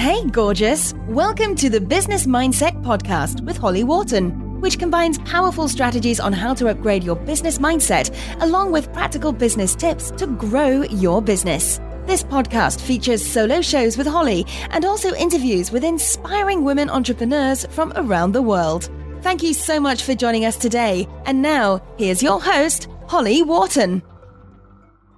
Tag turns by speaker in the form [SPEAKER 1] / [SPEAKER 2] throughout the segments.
[SPEAKER 1] Hey, gorgeous! Welcome to the Business Mindset Podcast with Holly Worton, which combines powerful strategies on how to upgrade your business mindset, along with practical business tips to grow your business. This podcast features solo shows with Holly and also interviews with inspiring women entrepreneurs from around the world. Thank you so much for joining us today. And now, here's your host, Holly Worton.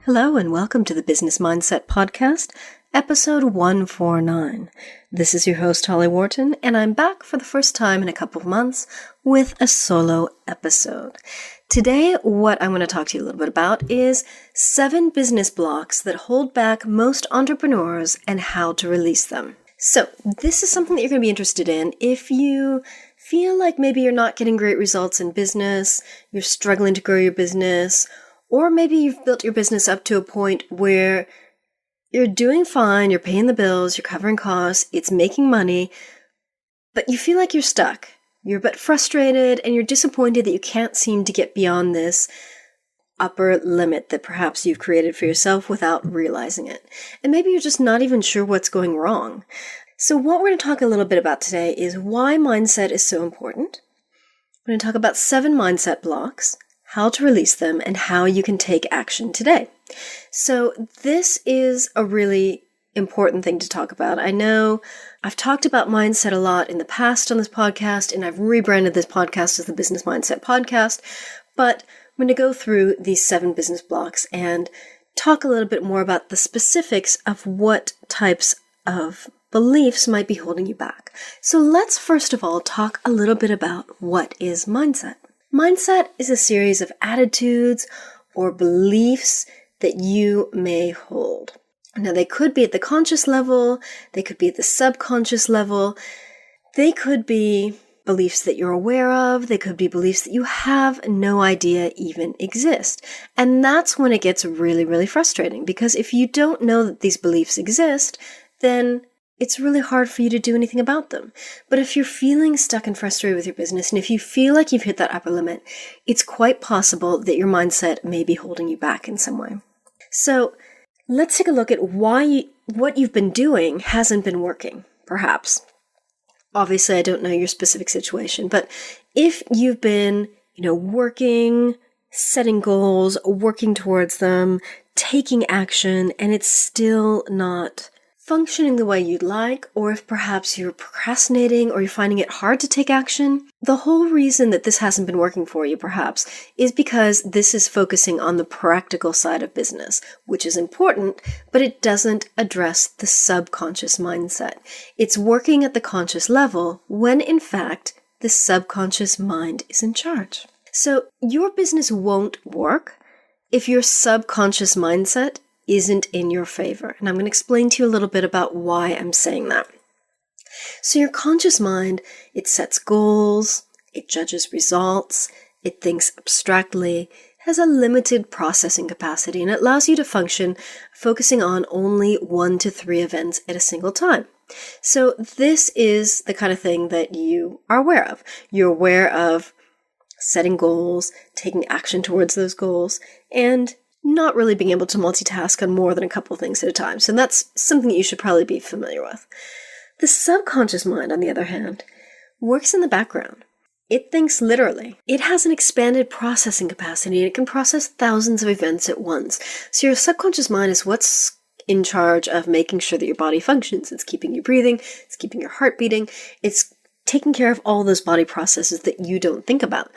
[SPEAKER 2] Hello and welcome to the Business Mindset Podcast, episode 149. This is your host, Holly Worton, and I'm back for the first time in a couple of months with a solo episode. Today, what I'm going to talk to you a little bit about is 7 business blocks that hold back most entrepreneurs and how to release them. So this is something that you're going to be interested in if you feel like maybe you're not getting great results in business, you're struggling to grow your business, or maybe you've built your business up to a point where you're doing fine, you're paying the bills, you're covering costs, it's making money, but you feel like you're stuck. You're a bit frustrated and you're disappointed that you can't seem to get beyond this upper limit that perhaps you've created for yourself without realizing it. And maybe you're just not even sure what's going wrong. So what we're going to talk a little bit about today is why mindset is so important. We're going to talk about 7 mindset blocks, how to release them, and how you can take action today. So this is a really important thing to talk about. I know I've talked about mindset a lot in the past on this podcast, and I've rebranded this podcast as the Business Mindset Podcast, but I'm going to go through these 7 business blocks and talk a little bit more about the specifics of what types of beliefs might be holding you back. So let's first of all talk a little bit about what is mindset. Mindset is a series of attitudes or beliefs that you may hold. Now, they could be at the conscious level, they could be at the subconscious level, they could be beliefs that you're aware of, they could be beliefs that you have no idea even exist. And that's when it gets really, really frustrating, because if you don't know that these beliefs exist, then it's really hard for you to do anything about them. But if you're feeling stuck and frustrated with your business, and if you feel like you've hit that upper limit, it's quite possible that your mindset may be holding you back in some way. So let's take a look at why what you've been doing hasn't been working, perhaps. Obviously, I don't know your specific situation, but if you've been, working, setting goals, working towards them, taking action, and it's still not functioning the way you'd like, or if perhaps you're procrastinating or you're finding it hard to take action, the whole reason that this hasn't been working for you perhaps is because this is focusing on the practical side of business, which is important, but it doesn't address the subconscious mindset. It's working at the conscious level when in fact the subconscious mind is in charge. So your business won't work if your subconscious mindset isn't in your favor. And I'm going to explain to you a little bit about why I'm saying that. So your conscious mind, it sets goals, it judges results, it thinks abstractly, has a limited processing capacity, and it allows you to function focusing on only 1 to 3 events at a single time. So this is the kind of thing that you are aware of. You're aware of setting goals, taking action towards those goals, and not really being able to multitask on more than a couple of things at a time. So that's something that you should probably be familiar with. The subconscious mind, on the other hand, works in the background. It thinks literally. It has an expanded processing capacity, and it can process thousands of events at once. So your subconscious mind is what's in charge of making sure that your body functions. It's keeping you breathing, it's keeping your heart beating, it's taking care of all those body processes that you don't think about.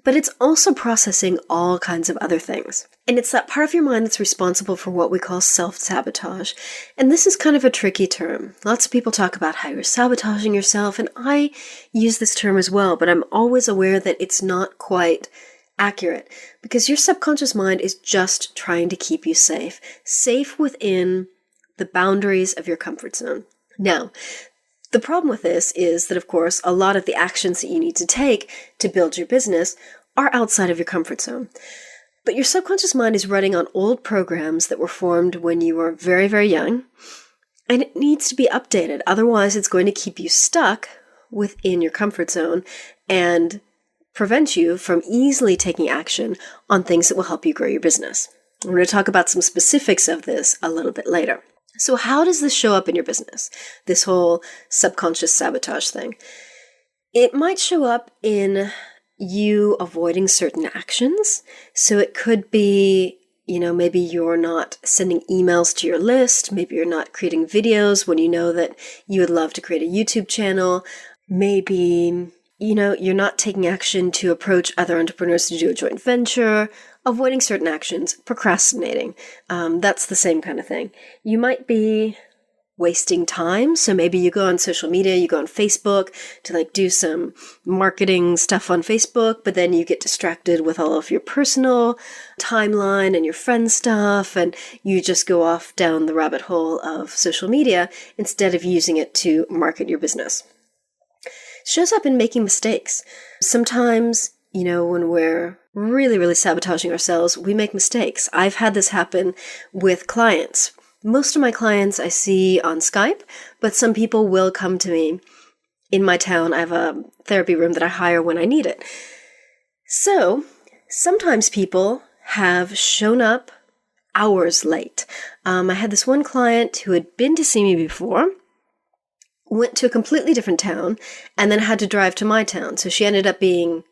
[SPEAKER 2] But it's also processing all kinds of other things. And it's that part of your mind that's responsible for what we call self-sabotage. And this is kind of a tricky term. Lots of people talk about how you're sabotaging yourself, and I use this term as well, but I'm always aware that it's not quite accurate, because your subconscious mind is just trying to keep you safe within the boundaries of your comfort zone. Now, the problem with this is that, of course, a lot of the actions that you need to take to build your business are outside of your comfort zone. But your subconscious mind is running on old programs that were formed when you were very, very young, and it needs to be updated. Otherwise, it's going to keep you stuck within your comfort zone and prevent you from easily taking action on things that will help you grow your business. We're going to talk about some specifics of this a little bit later. So how does this show up in your business? This whole subconscious sabotage thing. It might show up in you avoiding certain actions. So it could be, maybe you're not sending emails to your list. Maybe you're not creating videos when you know that you would love to create a YouTube channel. Maybe, you're not taking action to approach other entrepreneurs to do a joint venture, avoiding certain actions, procrastinating. That's the same kind of thing. You might be wasting time. So maybe you go on social media, you go on Facebook to do some marketing stuff on Facebook, but then you get distracted with all of your personal timeline and your friends' stuff, and you just go off down the rabbit hole of social media instead of using it to market your business. It shows up in making mistakes. Sometimes, when we're really, really sabotaging ourselves, we make mistakes. I've had this happen with clients. Most of my clients I see on Skype, but some people will come to me in my town. I have a therapy room that I hire when I need it. So sometimes people have shown up hours late. I had this one client who had been to see me before, went to a completely different town, and then had to drive to my town. So she ended up being,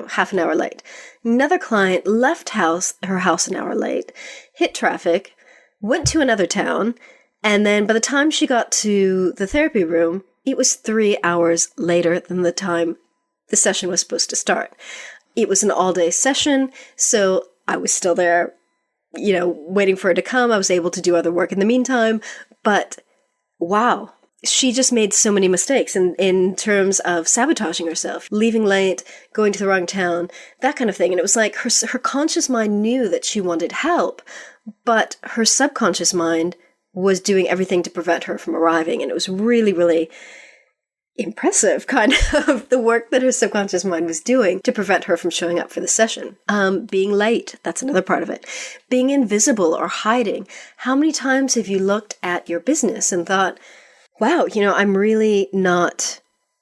[SPEAKER 2] half an hour late. Another client left her house an hour late, hit traffic, went to another town, and then by the time she got to the therapy room, it was 3 hours later than the time the session was supposed to start. It was an all-day session, so I was still there, waiting for her to come. I was able to do other work in the meantime, but wow, she just made so many mistakes in terms of sabotaging herself, leaving late, going to the wrong town, that kind of thing. And it was like her conscious mind knew that she wanted help, but her subconscious mind was doing everything to prevent her from arriving. And it was really, really impressive, kind of, the work that her subconscious mind was doing to prevent her from showing up for the session. Being late, that's another part of it. Being invisible or hiding. How many times have you looked at your business and thought, wow, I'm really not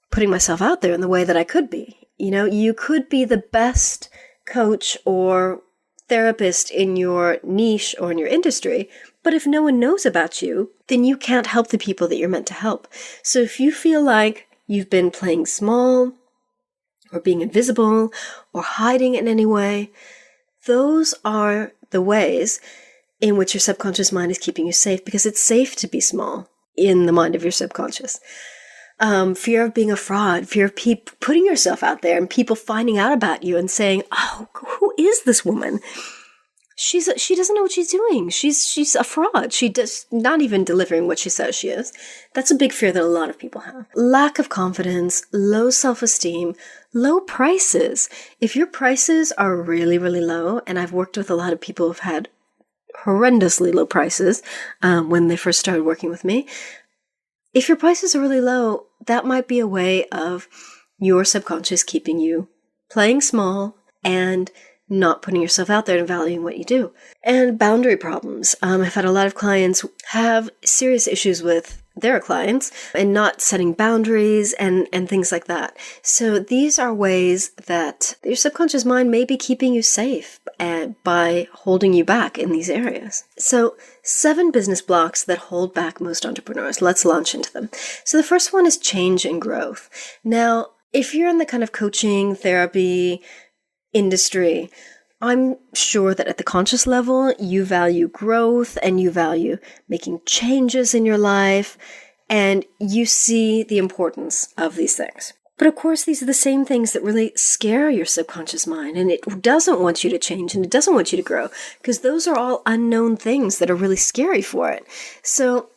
[SPEAKER 2] putting myself out there in the way that I could be. You could be the best coach or therapist in your niche or in your industry, but if no one knows about you, then you can't help the people that you're meant to help. So if you feel like you've been playing small or being invisible or hiding in any way, those are the ways in which your subconscious mind is keeping you safe, because it's safe to be small in the mind of your subconscious. Fear of being a fraud, fear of putting yourself out there and people finding out about you and saying, oh, who is this woman? She doesn't know what she's doing. She's a fraud. She does not even delivering what she says she is. That's a big fear that a lot of people have. Lack of confidence, low self-esteem, low prices. If your prices are really, really low, and I've worked with a lot of people who've had horrendously low prices when they first started working with me. If your prices are really low, that might be a way of your subconscious keeping you playing small and not putting yourself out there and valuing what you do. And boundary problems. I've had a lot of clients have serious issues with their clients and not setting boundaries and things like that. So these are ways that your subconscious mind may be keeping you safe by holding you back in these areas. So 7 business blocks that hold back most entrepreneurs. Let's launch into them. So the first one is change and growth. Now, if you're in the kind of coaching, therapy industry, I'm sure that at the conscious level, you value growth and you value making changes in your life, and you see the importance of these things. But of course, these are the same things that really scare your subconscious mind, and it doesn't want you to change and it doesn't want you to grow, because those are all unknown things that are really scary for it. So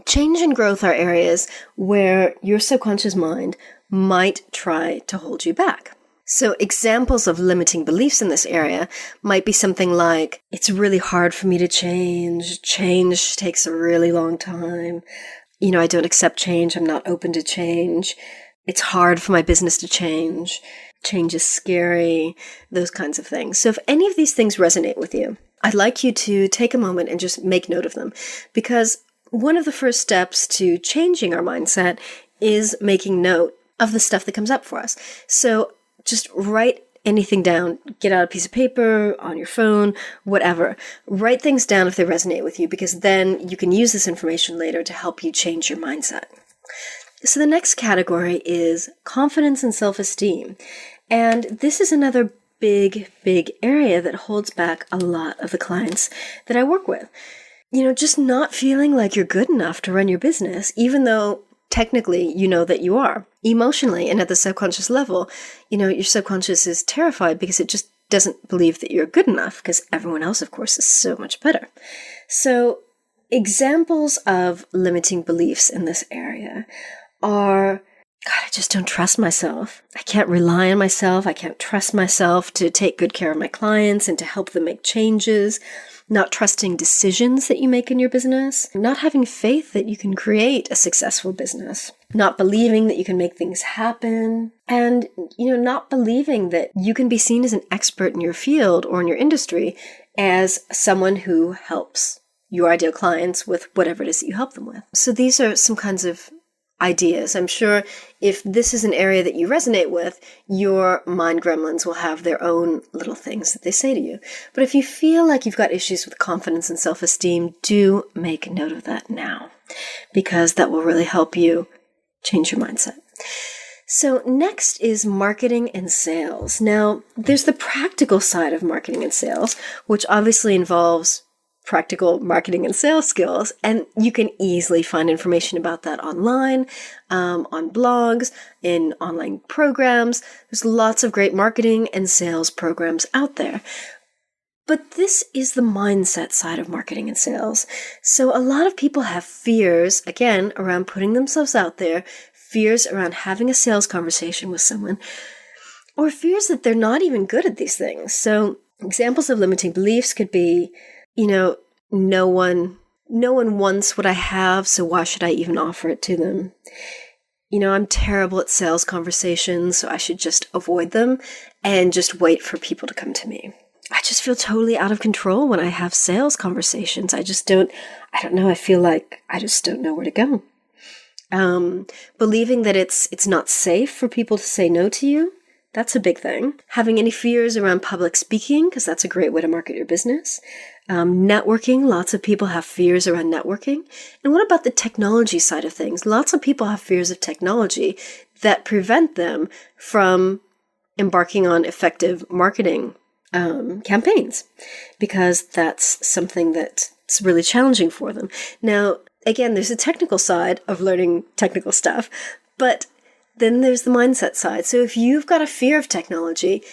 [SPEAKER 2] change and growth are areas where your subconscious mind might try to hold you back. So examples of limiting beliefs in this area might be something like, it's really hard for me to change. Change takes a really long time. I don't accept change. I'm not open to change. It's hard for my business to change. Change is scary. Those kinds of things. So if any of these things resonate with you, I'd like you to take a moment and just make note of them, because one of the first steps to changing our mindset is making note of the stuff that comes up for us. So just write anything down. Get out a piece of paper, on your phone, whatever. Write things down if they resonate with you, because then you can use this information later to help you change your mindset. So the next category is confidence and self-esteem. And this is another big area that holds back a lot of the clients that I work with. Just not feeling like you're good enough to run your business, even though technically you know that you are. Emotionally and at the subconscious level, your subconscious is terrified because it just doesn't believe that you're good enough, because everyone else, of course, is so much better. So examples of limiting beliefs in this area are, God, I just don't trust myself. I can't rely on myself. I can't trust myself to take good care of my clients and to help them make changes. Not trusting decisions that you make in your business. Not having faith that you can create a successful business. Not believing that you can make things happen. And, not believing that you can be seen as an expert in your field or in your industry as someone who helps your ideal clients with whatever it is that you help them with. So these are some kinds of ideas. I'm sure if this is an area that you resonate with, your mind gremlins will have their own little things that they say to you. But if you feel like you've got issues with confidence and self-esteem, do make note of that now, because that will really help you change your mindset. So next is marketing and sales. Now, there's the practical side of marketing and sales, which obviously involves practical marketing and sales skills. And you can easily find information about that online, on blogs, in online programs. There's lots of great marketing and sales programs out there. But this is the mindset side of marketing and sales. So a lot of people have fears, again, around putting themselves out there, fears around having a sales conversation with someone, or fears that they're not even good at these things. So examples of limiting beliefs could be, no one wants what I have, so why should I even offer it to them? I'm terrible at sales conversations, so I should just avoid them and just wait for people to come to me. I just feel totally out of control when I have sales conversations. I don't know, I feel like I just don't know where to go. Believing that it's not safe for people to say no to you. That's a big thing. Having any fears around public speaking, because that's a great way to market your business. Networking. Lots of people have fears around networking. And what about the technology side of things? Lots of people have fears of technology that prevent them from embarking on effective marketing campaigns, because that's something that's really challenging for them. Now, again, there's a technical side of learning technical stuff, but then there's the mindset side. So if you've got a fear of technology,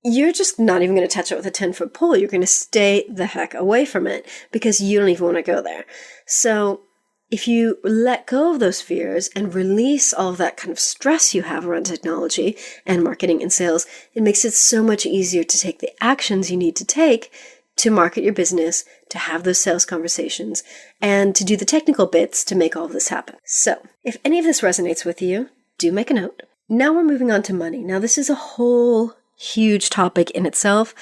[SPEAKER 2] you're just not even going to touch it with a 10-foot pole. You're going to stay the heck away from it because you don't even want to go there. So if you let go of those fears and release all of that kind of stress you have around technology and marketing and sales, it makes it so much easier to take the actions you need to take to market your business, to have those sales conversations, and to do the technical bits to make all of this happen. So if any of this resonates with you, do make a note. Now we're moving on to money. Now this is a whole huge topic in itself,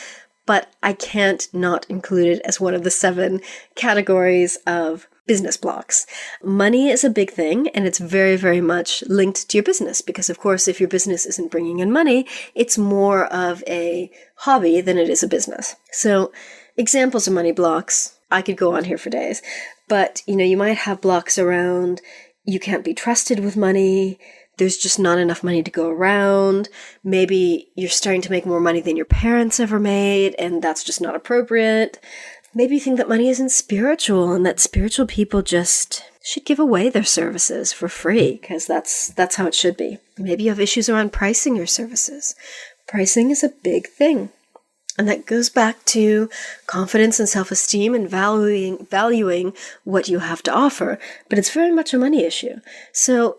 [SPEAKER 2] but I can't not include it as one of the 7 categories of business blocks. Money is a big thing, and it's very, very much linked to your business because, of course, if your business isn't bringing in money, it's more of a hobby than it is a business. So examples of money blocks, I could go on here for days, but you might have blocks around you can't be trusted with money. There's just not enough money to go around. Maybe you're starting to make more money than your parents ever made, and that's just not appropriate. Maybe you think that money isn't spiritual and that spiritual people just should give away their services for free because that's how it should be. Maybe you have issues around pricing your services. Pricing is a big thing. And that goes back to confidence and self-esteem and valuing what you have to offer. But it's very much a money issue. So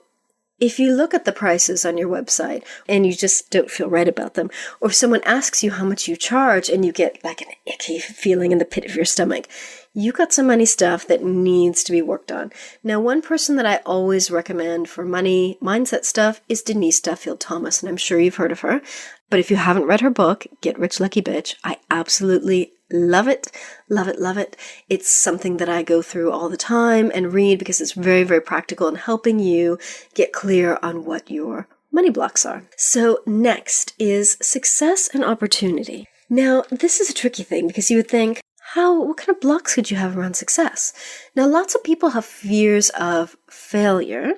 [SPEAKER 2] if you look at the prices on your website and you just don't feel right about them, or if someone asks you how much you charge and you get like an icky feeling in the pit of your stomach, you got some money stuff that needs to be worked on. Now, one person that I always recommend for money mindset stuff is Denise Duffield-Thomas, and I'm sure you've heard of her. But if you haven't read her book, Get Rich Lucky Bitch, I absolutely love it, love it, love it. It's something that I go through all the time and read because it's very, very practical in helping you get clear on what you're money blocks are. So next is success and opportunity. Now, this is a tricky thing because you would think, what kind of blocks could you have around success? Now, lots of people have fears of failure,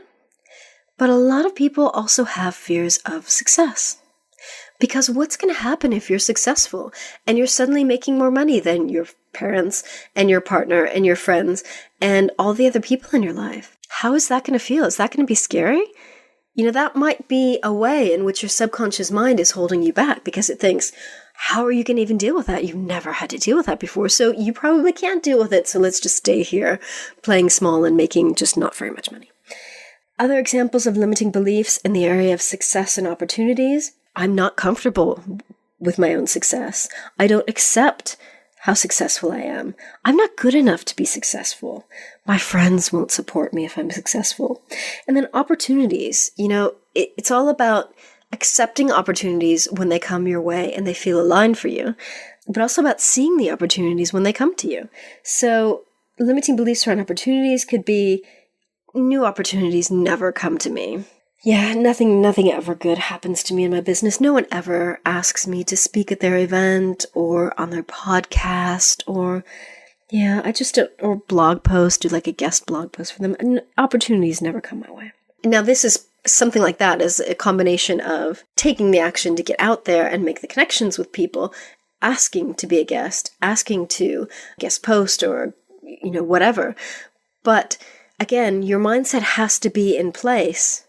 [SPEAKER 2] but a lot of people also have fears of success. Because what's going to happen if you're successful and you're suddenly making more money than your parents and your partner and your friends and all the other people in your life? How is that going to feel? Is that going to be scary? That might be a way in which your subconscious mind is holding you back because it thinks, how are you going to even deal with that? You've never had to deal with that before, so you probably can't deal with it. So let's just stay here playing small and making just not very much money. Other examples of limiting beliefs in the area of success and opportunities. I'm not comfortable with my own success. I don't accept how successful I am. I'm not good enough to be successful. My friends won't support me if I'm successful. And then opportunities, it's all about accepting opportunities when they come your way and they feel aligned for you, but also about seeing the opportunities when they come to you. So limiting beliefs around opportunities could be new opportunities never come to me. Yeah, nothing ever good happens to me in my business. No one ever asks me to speak at their event or on their podcast or or blog post, do like a guest blog post for them. And opportunities never come my way. Now, this is something like that is a combination of taking the action to get out there and make the connections with people, asking to be a guest, asking to guest post or, whatever. But again, your mindset has to be in place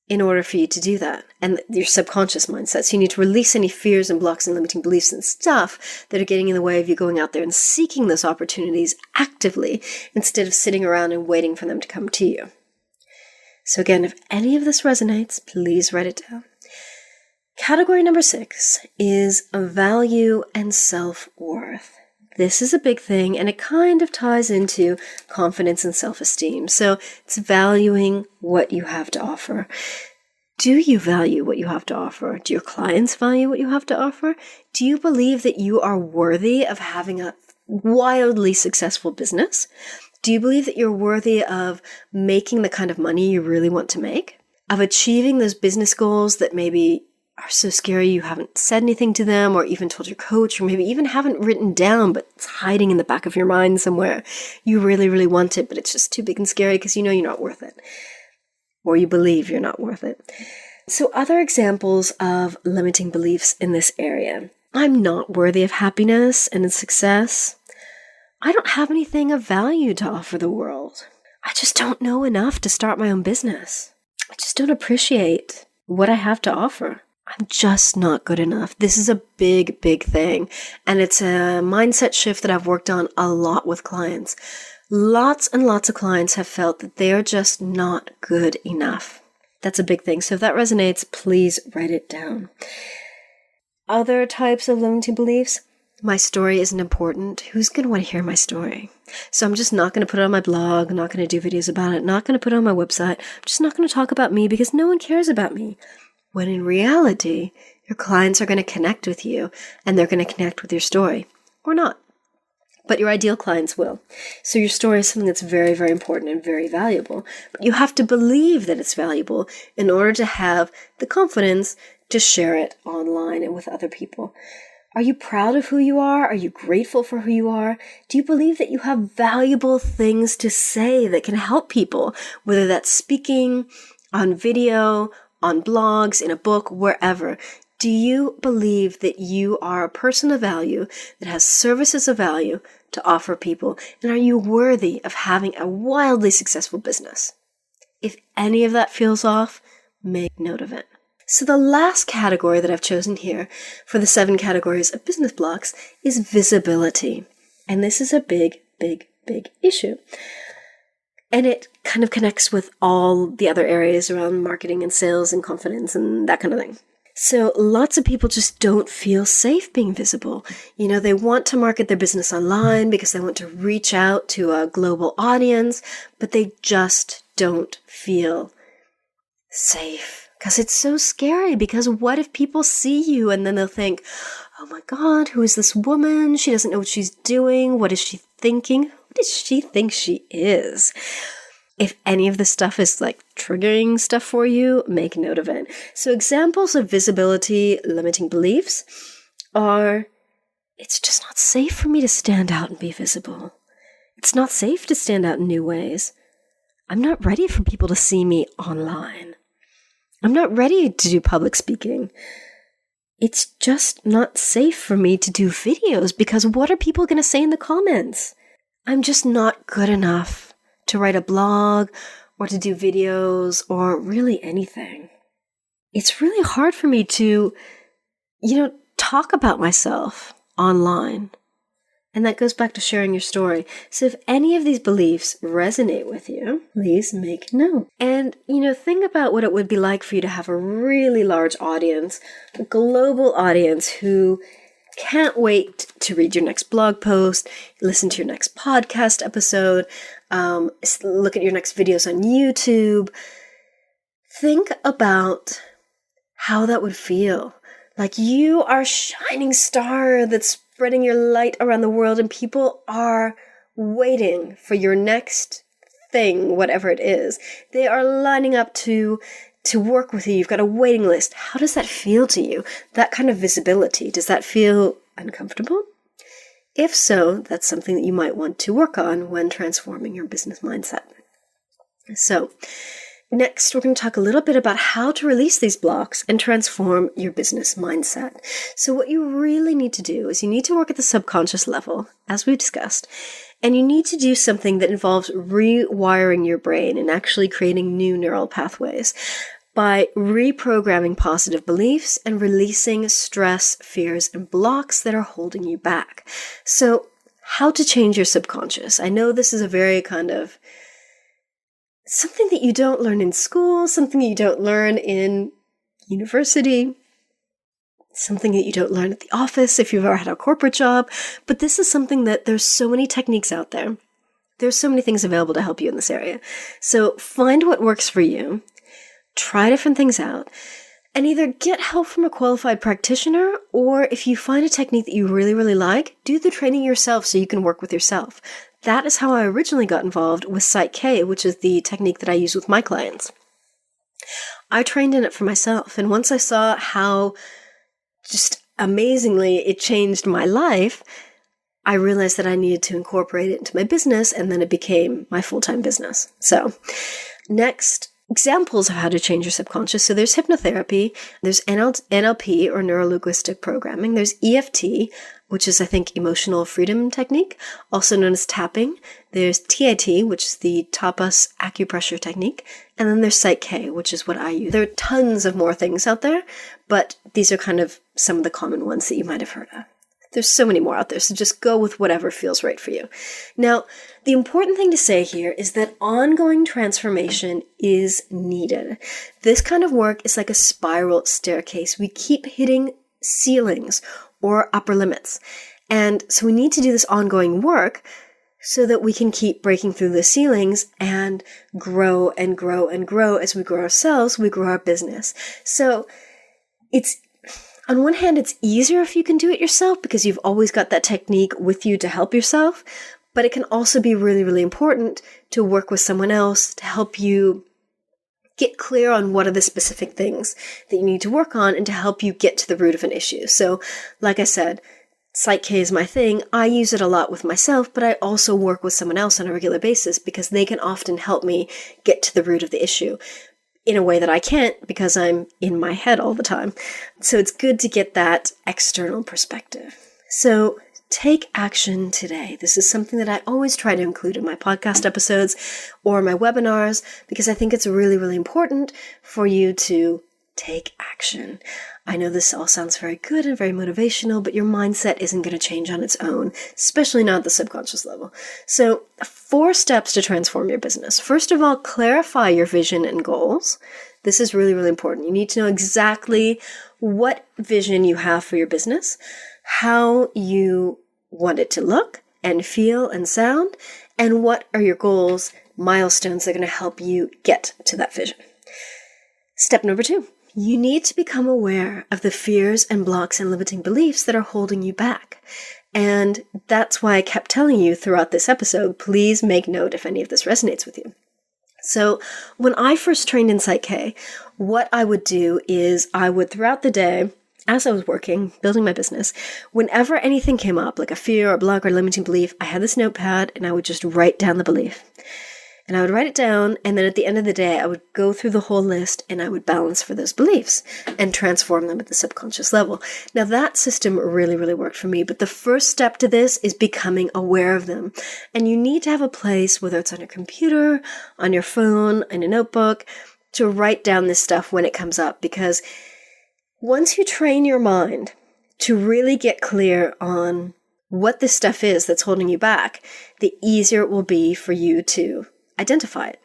[SPEAKER 2] in order for you to do that, and your subconscious mindset. So you need to release any fears and blocks and limiting beliefs and stuff that are getting in the way of you going out there and seeking those opportunities actively instead of sitting around and waiting for them to come to you. So again, if any of this resonates, please write it down. Category number 6 is value and self-worth. This is a big thing, and it kind of ties into confidence and self-esteem. So it's valuing what you have to offer. Do you value what you have to offer? Do your clients value what you have to offer? Do you believe that you are worthy of having a wildly successful business? Do you believe that you're worthy of making the kind of money you really want to make? Of achieving those business goals that maybe are so scary you haven't said anything to them or even told your coach or maybe even haven't written down, but it's hiding in the back of your mind somewhere. You really, really want it, but it's just too big and scary because you know you're not worth it. Or you believe you're not worth it. So other examples of limiting beliefs in this area. I'm not worthy of happiness and success. I don't have anything of value to offer the world. I just don't know enough to start my own business. I just don't appreciate what I have to offer. I'm just not good enough. This is a big, big thing. And it's a mindset shift that I've worked on a lot with clients. Lots and lots of clients have felt that they're just not good enough. That's a big thing. So if that resonates, please write it down. Other types of limiting beliefs. My story isn't important. Who's going to want to hear my story? So I'm just not going to put it on my blog. I'm not going to do videos about it. Not going to put it on my website. I'm just not going to talk about me because no one cares about me. When in reality, your clients are going to connect with you and they're going to connect with your story. Or not. But your ideal clients will. So your story is something that's very, very important and very valuable. But you have to believe that it's valuable in order to have the confidence to share it online and with other people. Are you proud of who you are? Are you grateful for who you are? Do you believe that you have valuable things to say that can help people? Whether that's speaking, on video, on blogs, in a book, wherever. Do you believe that you are a person of value that has services of value to offer people? And are you worthy of having a wildly successful business? If any of that feels off, make note of it. So the last category that I've chosen here for the 7 categories of business blocks is visibility. And this is a big, big, big issue. And it kind of connects with all the other areas around marketing and sales and confidence and that kind of thing. So lots of people just don't feel safe being visible. You know, they want to market their business online because they want to reach out to a global audience, but they just don't feel safe. Because it's so scary, because what if people see you and then they'll think, oh my God, who is this woman? She doesn't know what she's doing. What is she thinking? Who does she think she is? If any of this stuff is like triggering stuff for you, make note of it. So examples of visibility limiting beliefs are, it's just not safe for me to stand out and be visible. It's not safe to stand out in new ways. I'm not ready for people to see me online. I'm not ready to do public speaking. It's just not safe for me to do videos because what are people going to say in the comments? I'm just not good enough to write a blog or to do videos or really anything. It's really hard for me to, talk about myself online. And that goes back to sharing your story. So if any of these beliefs resonate with you, please make note. And, think about what it would be like for you to have a really large audience, a global audience who can't wait to read your next blog post, listen to your next podcast episode, look at your next videos on YouTube. Think about how that would feel. Like you are a shining star that's spreading your light around the world and people are waiting for your next thing, whatever it is. They are lining up to work with you. You've got a waiting list. How does that feel to you? That kind of visibility, does that feel uncomfortable? If so, that's something that you might want to work on when transforming your business mindset. So, next, we're going to talk a little bit about how to release these blocks and transform your business mindset. So what you really need to do is you need to work at the subconscious level, as we've discussed, and you need to do something that involves rewiring your brain and actually creating new neural pathways by reprogramming positive beliefs and releasing stress, fears, and blocks that are holding you back. So how to change your subconscious. I know this is a very kind of something that you don't learn in school, something you don't learn in university, something that you don't learn at the office if you've ever had a corporate job. But this is something that there's so many techniques out there. There's so many things available to help you in this area. So find what works for you, try different things out, and either get help from a qualified practitioner, or if you find a technique that you really, really like, do the training yourself so you can work with yourself. That is how I originally got involved with Psych-K, which is the technique that I use with my clients. I trained in it for myself, and once I saw how just amazingly it changed my life, I realized that I needed to incorporate it into my business, and then it became my full-time business. So, next, examples of how to change your subconscious. So there's hypnotherapy, there's NLP or neuro-linguistic programming, there's EFT, which is, I think, emotional freedom technique, also known as tapping. There's TIT, which is the tapas acupressure technique. And then there's Psych-K, which is what I use. There are tons of more things out there, but these are kind of some of the common ones that you might have heard of. There's so many more out there, so just go with whatever feels right for you. Now, the important thing to say here is that ongoing transformation is needed. This kind of work is like a spiral staircase. We keep hitting ceilings or upper limits. And so we need to do this ongoing work so that we can keep breaking through the ceilings and grow and grow and grow. As we grow ourselves, we grow our business. So it's, on one hand, it's easier if you can do it yourself because you've always got that technique with you to help yourself. But it can also be really, really important to work with someone else to help you get clear on what are the specific things that you need to work on and to help you get to the root of an issue. So, like I said, Psych-K is my thing. I use it a lot with myself, but I also work with someone else on a regular basis because they can often help me get to the root of the issue in a way that I can't because I'm in my head all the time. So it's good to get that external perspective. So take action today. This is something that I always try to include in my podcast episodes or my webinars because I think it's really, really important for you to take action. I know this all sounds very good and very motivational, but your mindset isn't going to change on its own, especially not at the subconscious level. So 4 steps to transform your business. First of all, clarify your vision and goals. This is really, really important. You need to know exactly what vision you have for your business, how you want it to look and feel and sound, and what are your goals, milestones that are going to help you get to that vision. Step number 2, you need to become aware of the fears and blocks and limiting beliefs that are holding you back. And that's why I kept telling you throughout this episode, please make note if any of this resonates with you. So when I first trained in Psych-K, what I would do is I would, throughout the day, as I was working, building my business, whenever anything came up, like a fear or block or limiting belief, I had this notepad and I would just write down the belief. And I would write it down, and then at the end of the day, I would go through the whole list and I would balance for those beliefs and transform them at the subconscious level. Now that system really, really worked for me, but the first step to this is becoming aware of them. And you need to have a place, whether it's on your computer, on your phone, in a notebook, to write down this stuff when it comes up, because once you train your mind to really get clear on what this stuff is that's holding you back, the easier it will be for you to identify it.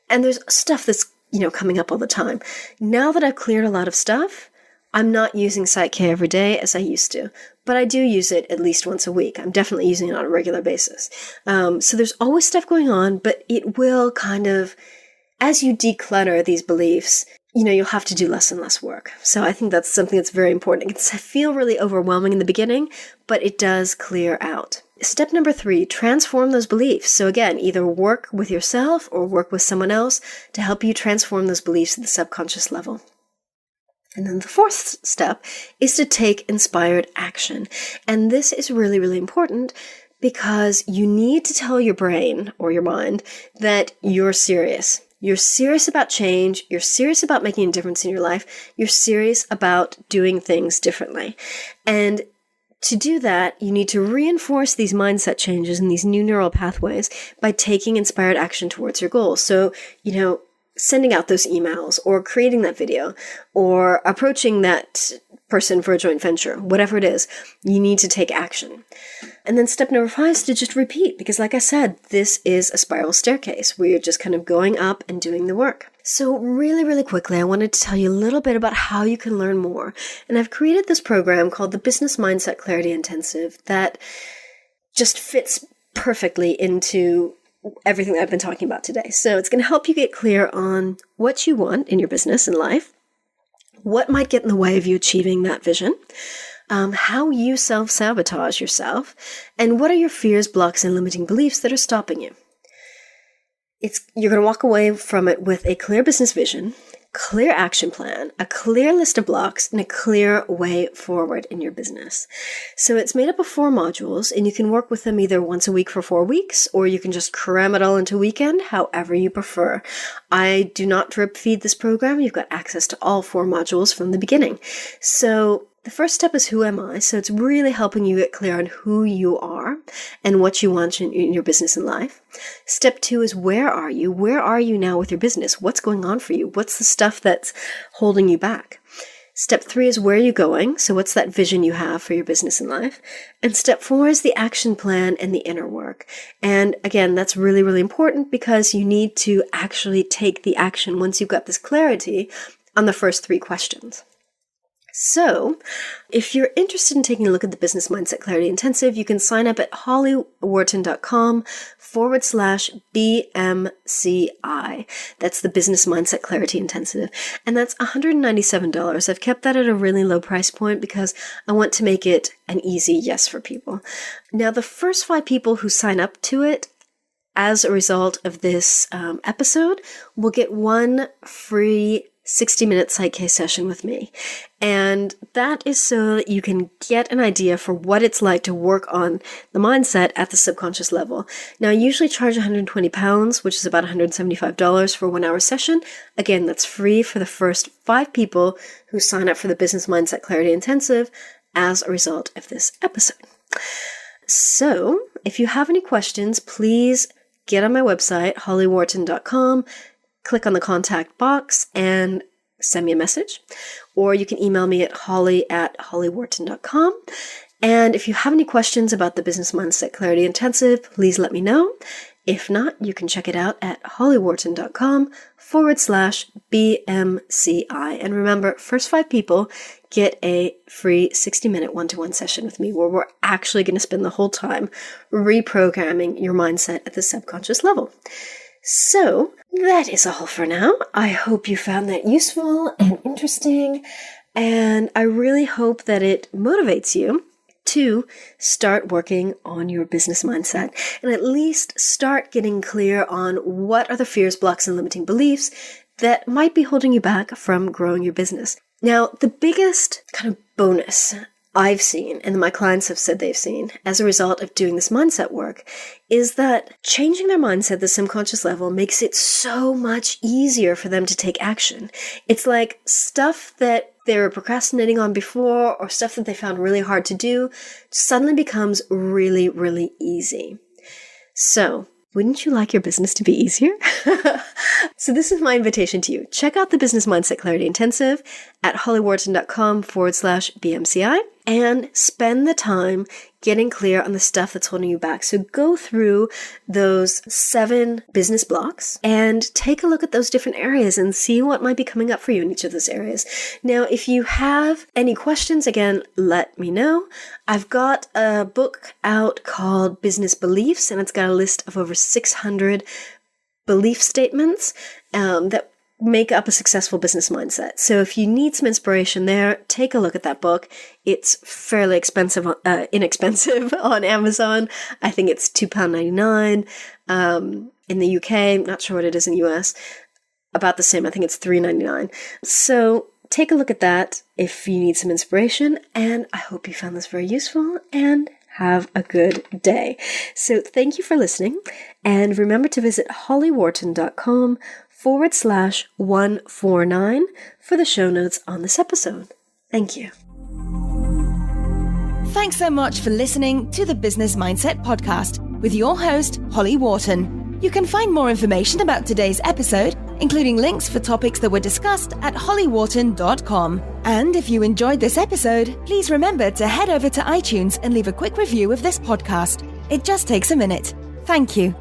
[SPEAKER 2] And there's stuff that's, coming up all the time. Now that I've cleared a lot of stuff, I'm not using Psych-K every day as I used to, but I do use it at least once a week. I'm definitely using it on a regular basis. So there's always stuff going on, but it will kind of, as you declutter these beliefs, you'll have to do less and less work. So I think that's something that's very important. It can feel really overwhelming in the beginning, but it does clear out. Step number 3, transform those beliefs. So again, either work with yourself or work with someone else to help you transform those beliefs at the subconscious level. And then the 4th step is to take inspired action. And this is really, really important because you need to tell your brain or your mind that you're serious. You're serious about change. You're serious about making a difference in your life. You're serious about doing things differently. And to do that, you need to reinforce these mindset changes and these new neural pathways by taking inspired action towards your goals. So, sending out those emails or creating that video or approaching that person for a joint venture, whatever it is, you need to take action. And then step number 5 is to just repeat, because like I said, this is a spiral staircase where you're just kind of going up and doing the work. So really, really quickly, I wanted to tell you a little bit about how you can learn more. And I've created this program called the Business Mindset Clarity Intensive that just fits perfectly into everything that I've been talking about today. So it's going to help you get clear on what you want in your business and life, what might get in the way of you achieving that vision, how you self-sabotage yourself, and what are your fears, blocks, and limiting beliefs that are stopping you. You're going to walk away from it with a clear business vision, clear action plan, a clear list of blocks, and a clear way forward in your business. So it's made up of 4 modules, and you can work with them either once a week for 4 weeks, or you can just cram it all into a weekend, however you prefer. I do not drip feed this program. You've got access to all 4 modules from the beginning. So the first step is who am I? So it's really helping you get clear on who you are and what you want in your business and life. Step 2 is where are you? Where are you now with your business? What's going on for you? What's the stuff that's holding you back? Step 3 is where are you going? So what's that vision you have for your business and life? And step 4 is the action plan and the inner work. And again, that's really, really important because you need to actually take the action once you've got this clarity on the first 3 questions. So, if you're interested in taking a look at the Business Mindset Clarity Intensive, you can sign up at hollyworton.com/BMCI. That's the Business Mindset Clarity Intensive. And that's $197. I've kept that at a really low price point because I want to make it an easy yes for people. Now, the first 5 people who sign up to it as a result of this episode will get 1 free 60-minute Psych-K session with me. And that is so that you can get an idea for what it's like to work on the mindset at the subconscious level. Now, I usually charge £120, which is about $175 for a 1-hour session. Again, that's free for the first 5 people who sign up for the Business Mindset Clarity Intensive as a result of this episode. So, if you have any questions, please get on my website, hollyworton.com, click on the contact box and send me a message, or you can email me at holly@hollyworton.com. And if you have any questions about the Business Mindset Clarity Intensive, please let me know. If not, you can check it out at hollyworton.com/BMCI. And remember, first 5 people get a free 60-minute one-to-one session with me where we're actually going to spend the whole time reprogramming your mindset at the subconscious level. So that is all for now. I hope you found that useful and interesting, and I really hope that it motivates you 2, start working on your business mindset and at least start getting clear on what are the fears, blocks, and limiting beliefs that might be holding you back from growing your business. Now, the biggest kind of bonus I've seen, and my clients have said they've seen, as a result of doing this mindset work, is that changing their mindset at the subconscious level makes it so much easier for them to take action. It's like stuff that they were procrastinating on before or stuff that they found really hard to do suddenly becomes really, really easy. So, wouldn't you like your business to be easier? So this is my invitation to you. Check out the Business Mindset Clarity Intensive at hollyworton.com/BMCI and spend the time getting clear on the stuff that's holding you back. So go through those 7 business blocks and take a look at those different areas and see what might be coming up for you in each of those areas. Now, if you have any questions, again, let me know. I've got a book out called Business Beliefs, and it's got a list of over 600 belief statements that make up a successful business mindset. So if you need some inspiration there, take a look at that book. It's fairly inexpensive on Amazon. I think it's £2.99. In the UK, I'm not sure what it is in the US. About the same. I think it's $3.99. So take a look at that if you need some inspiration. And I hope you found this very useful and have a good day. So thank you for listening. And remember to visit hollyworton.com/149 for the show notes on this episode. Thank you.
[SPEAKER 1] Thanks so much for listening to the Business Mindset Podcast with your host, Holly Worton. You can find more information about today's episode, including links for topics that were discussed at hollyworton.com. And if you enjoyed this episode, please remember to head over to iTunes and leave a quick review of this podcast. It just takes a minute. Thank you.